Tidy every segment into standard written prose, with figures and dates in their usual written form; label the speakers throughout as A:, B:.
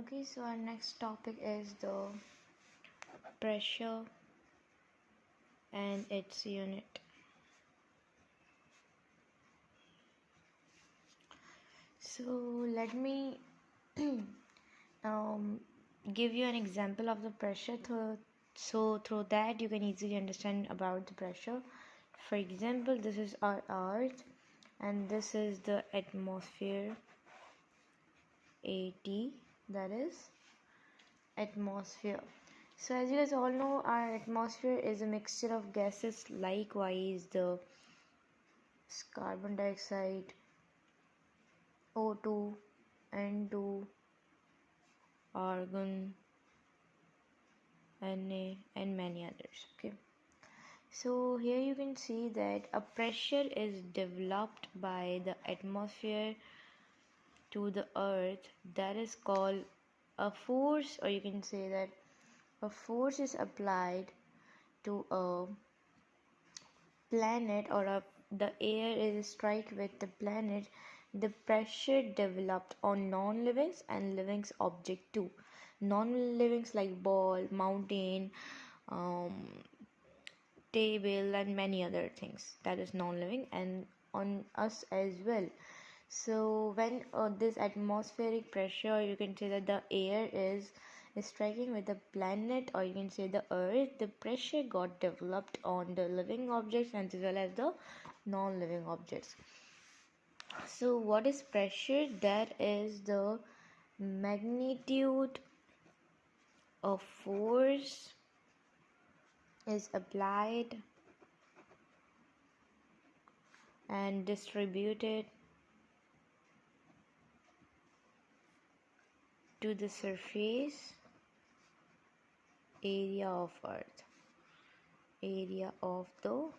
A: Okay, so our next topic is the pressure and its unit. So let me give you an example of the pressure through that you can easily understand about the pressure. For example, this is our earth and this is the atmosphere, AT, that is atmosphere. So as you guys all know, our atmosphere is a mixture of gases, likewise the carbon dioxide, O2, N2, argon, Na, and many others. Okay, so here you can see that a pressure is developed by the atmosphere to the earth, that is called a force, or you can say that a force is applied to a planet, or the air is strike with the planet. The pressure developed on non-livings and livings object too. Non-livings like ball, mountain, um, table, and many other things, that is non-living, and on us as well. So when this atmospheric pressure, you can say that the air is striking with the planet, or you can say the earth, the pressure got developed on the living objects and as well as the non-living objects. So what is pressure? That is the magnitude of force is applied and distributed to the surface area of the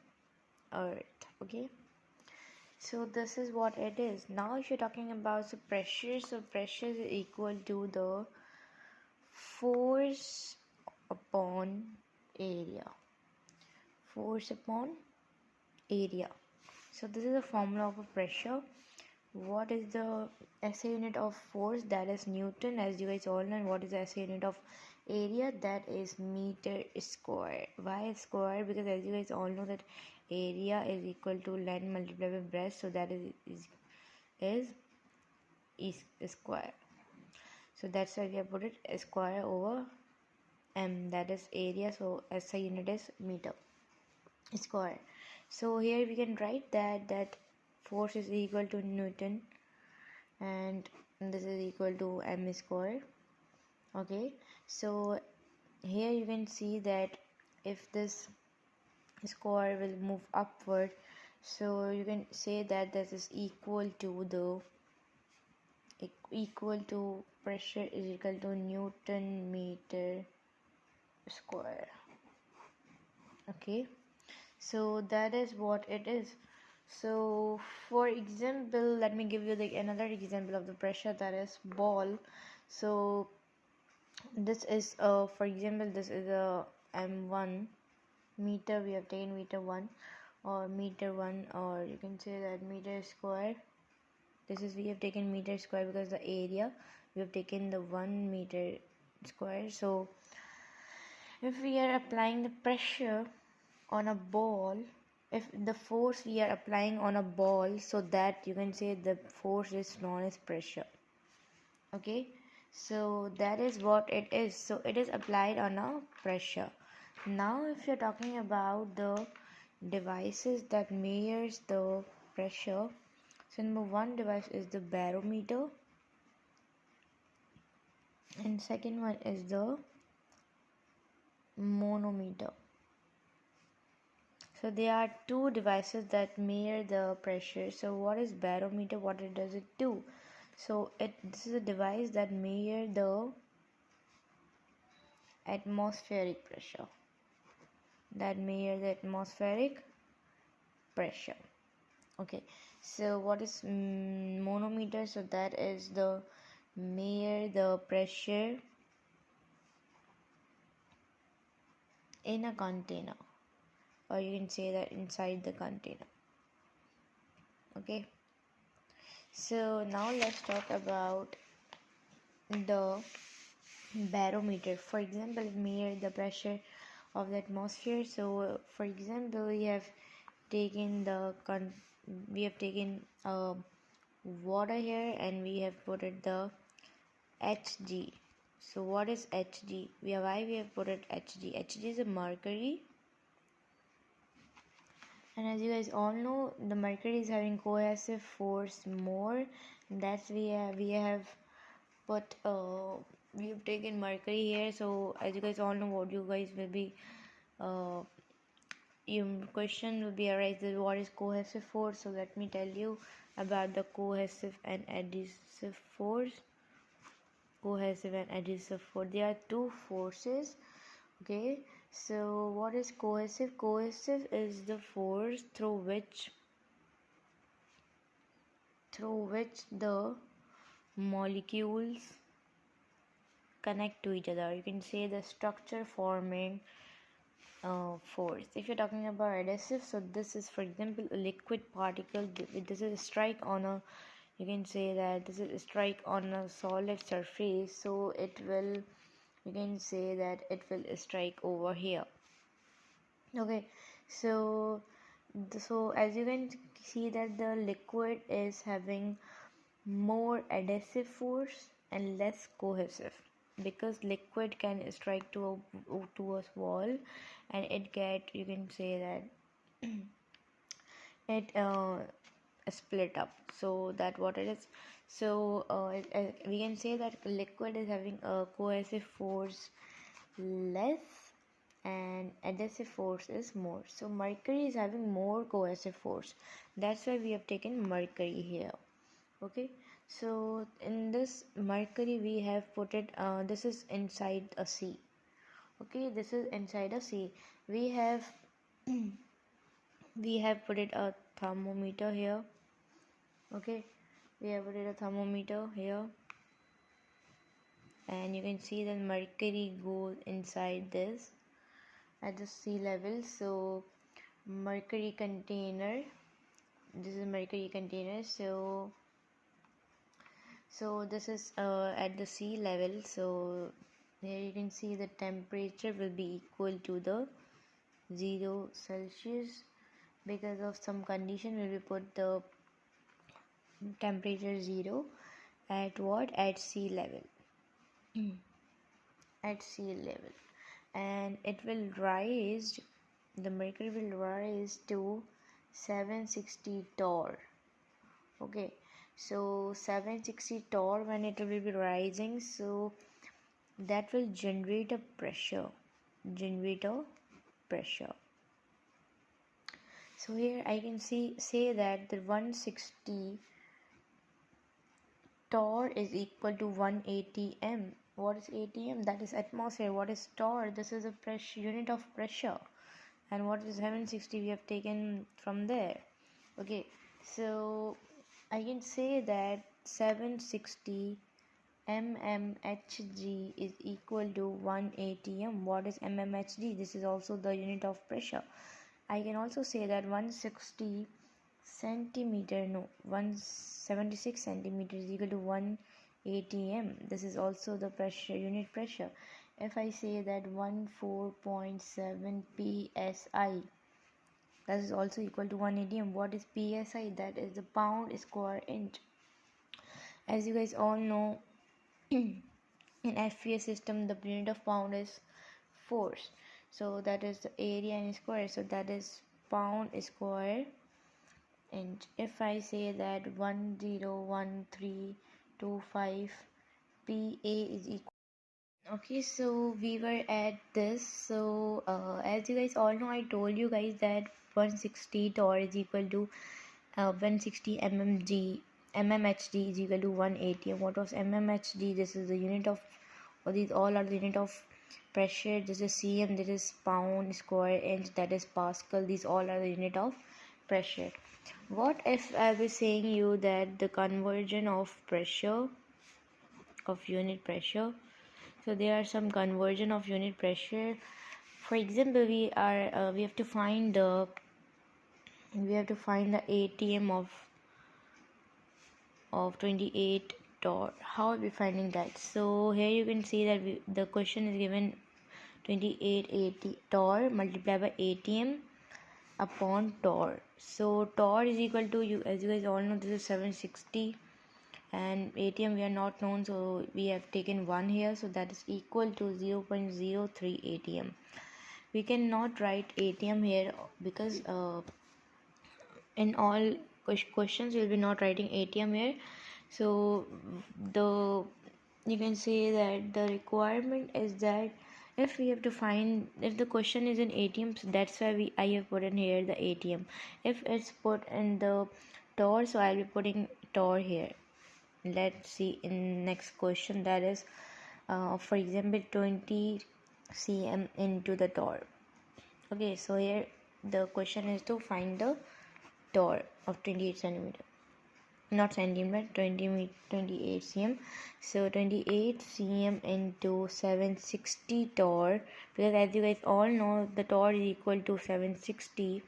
A: earth. Okay, so this is what it is. Now if you're talking about the pressure, so pressure is equal to the force upon area. Force upon area. So this is the formula of a pressure. What is the SI unit of force? That is Newton, as you guys all know. And what is the SI unit of area? That is meter square. Why square? Because as you guys all know that area is equal to length multiplied by breadth, so that is square. So that's why we have put it square over m, that is area. So SI unit is meter square. So here we can write that force is equal to Newton and this is equal to m square. Okay, so here you can see that if this square will move upward, so you can say that this is equal to pressure is equal to Newton meter square. Okay, so that is what it is. So for example, let me give you another example of the pressure, that is ball. So this is for example, this is a m1 meter, we have taken meter 1 or meter 1, or you can say that meter square. This is, we have taken meter square because the area we have taken the 1 meter square. So if we are applying the pressure on a ball, if the force we are applying on a ball, so that you can say the force is known as pressure. Okay, so that is what it is. So it is applied on a pressure. Now if you're talking about the devices that measures the pressure, so number one device is the barometer, and second one is the manometer. So there are two devices that measure the pressure. So what is barometer? What does it do? So this is a device that measures the atmospheric pressure. Okay, so what is manometer? So that is the measure the pressure in a container, or you can say that inside the container. Okay, so now let's talk about the barometer. For example, it measures the pressure of the atmosphere. So for example, we have taken water here, and we have put it the Hg. So what is Hg? Why we have put it Hg? Hg is a mercury, and as you guys all know, the mercury is having cohesive force more. That's we have put we have taken mercury here. So as you guys all know, what you guys will be uh, your question will be arise, what is cohesive force. So let me tell you about the cohesive and adhesive force. Cohesive and adhesive force, there are two forces. Okay, so what is cohesive? Cohesive is the force through which the molecules connect to each other. You can say the structure forming force. If you're talking about adhesive, so this is, for example, a liquid particle. This is a strike on a, you can say that this is a strike on a solid surface, so it will, you can say that it will strike over here. Okay, so as you can see that the liquid is having more adhesive force and less cohesive, because liquid can strike to a wall, and it get, you can say that it split up. So that what it is. So we can say that liquid is having a cohesive force less and adhesive force is more. So mercury is having more cohesive force, that's why we have taken mercury here. Okay, so in this mercury we have put it, this is inside a sea. Okay, this is inside a sea. We have we have put it a thermometer here. Okay, we have put it a thermometer here, and you can see that mercury goes inside this at the sea level. So mercury container, this is mercury container. So this is at the sea level. So here you can see the temperature will be equal to the 0 Celsius. Because of some condition, we will put the temperature 0 at what? At sea level. At sea level, and it will rise, the mercury will rise to 760 torr. Okay, so 760 torr, when it will be rising, so that will generate a pressure. So here I can say that the 160 torr is equal to 180 m. What is atm? That is atmosphere. What is torr? This is a pressure, unit of pressure. And what is 760? We have taken from there. Okay, so I can say that 760 mmHg is equal to 180 m. What is mmHg? This is also the unit of pressure. I can also say that 160 centimeter, no, 176 centimeters is equal to 180 m. This is also the pressure, unit pressure. If I say that 14.7 psi, that is also equal to 180 m. What is psi? That is the pound square inch. As you guys all know, in FPS system, the unit of pound is force. So that is the area in square. So that is pound square inch. If I say that 101325 PA is equal. Okay, so we were at this. So as you guys all know, I told you guys that 160 torr is equal to 160 mmHg is equal to 180. And what was mmHg? This is the unit of, or these all are the unit of pressure. This is cm, this is pound square inch, that is pascal. These all are the unit of pressure. What if I was saying you that the conversion of pressure, of unit pressure? So there are some conversion of unit pressure. For example, we have to find the atm of 28 torr. How are we finding that? So here you can see that the question is given 2880 torr multiplied by ATM upon torr. So torr is equal to, you as you guys all know, this is 760 and ATM we are not known, so we have taken 1 here, so that is equal to 0.03 ATM. We cannot write ATM here because in all questions we will be not writing ATM here. So the you can say that the requirement is that if we have to find, if the question is in ATM, so that's why I have put in here the ATM. If it's put in the torr, so I'll be putting torr here. Let's see in next question, that is for example 20 cm into the torr. Okay, so here the question is to find the torr of 28 centimeter, not centimeter, 28 cm. So 28 cm into 760 torr, because as you guys all know the torr is equal to 760.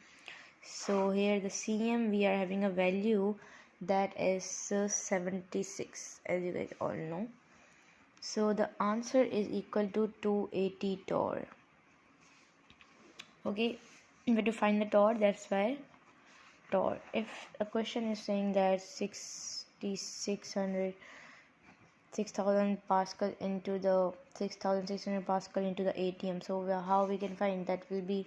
A: So here the cm we are having a value that is 76, as you guys all know. So the answer is equal to 280 torr. Okay, we have to find the torr, that's why torr. If a question is saying that 6,600 pascal into the 6,600 pascal into the ATM, so how we can find that will be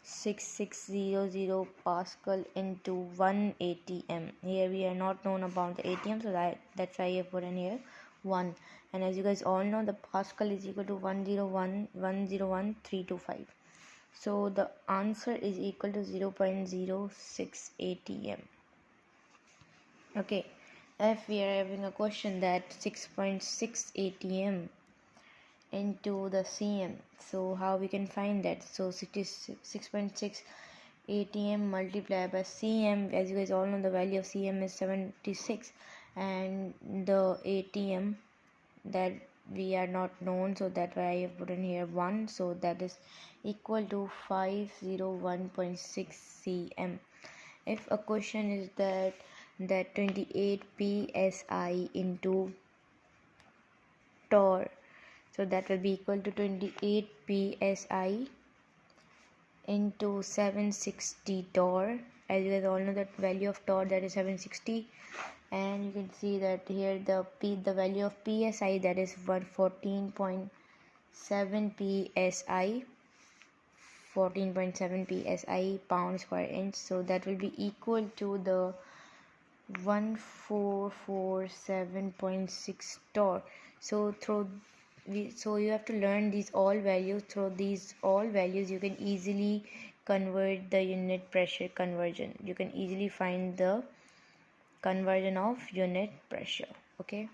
A: 6600 pascal into 1 ATM. Here we are not known about the ATM, so that's why I have put in here 1. And as you guys all know, the pascal is equal to 101,101,325. So the answer is equal to 0.06 ATM. Okay, if we are having a question that 6.6 ATM into the cm, so how we can find that? So 6.6 ATM multiplied by cm, as you guys all know the value of cm is 76 and the ATM that we are not known, so that's why I have put in here 1, so that is equal to 501.6 cm. If a question is that 28 psi into torr, so that will be equal to 28 psi into 760 torr. As you guys all know that value of torr, that is 760, and you can see that here the value of psi, that is 14.7 psi, 14.7 psi pound square inch, so that will be equal to the 1447.6 torr. So you have to learn these all values. Through these all values you can easily convert the unit pressure conversion. You can easily find the conversion of unit pressure. Okay.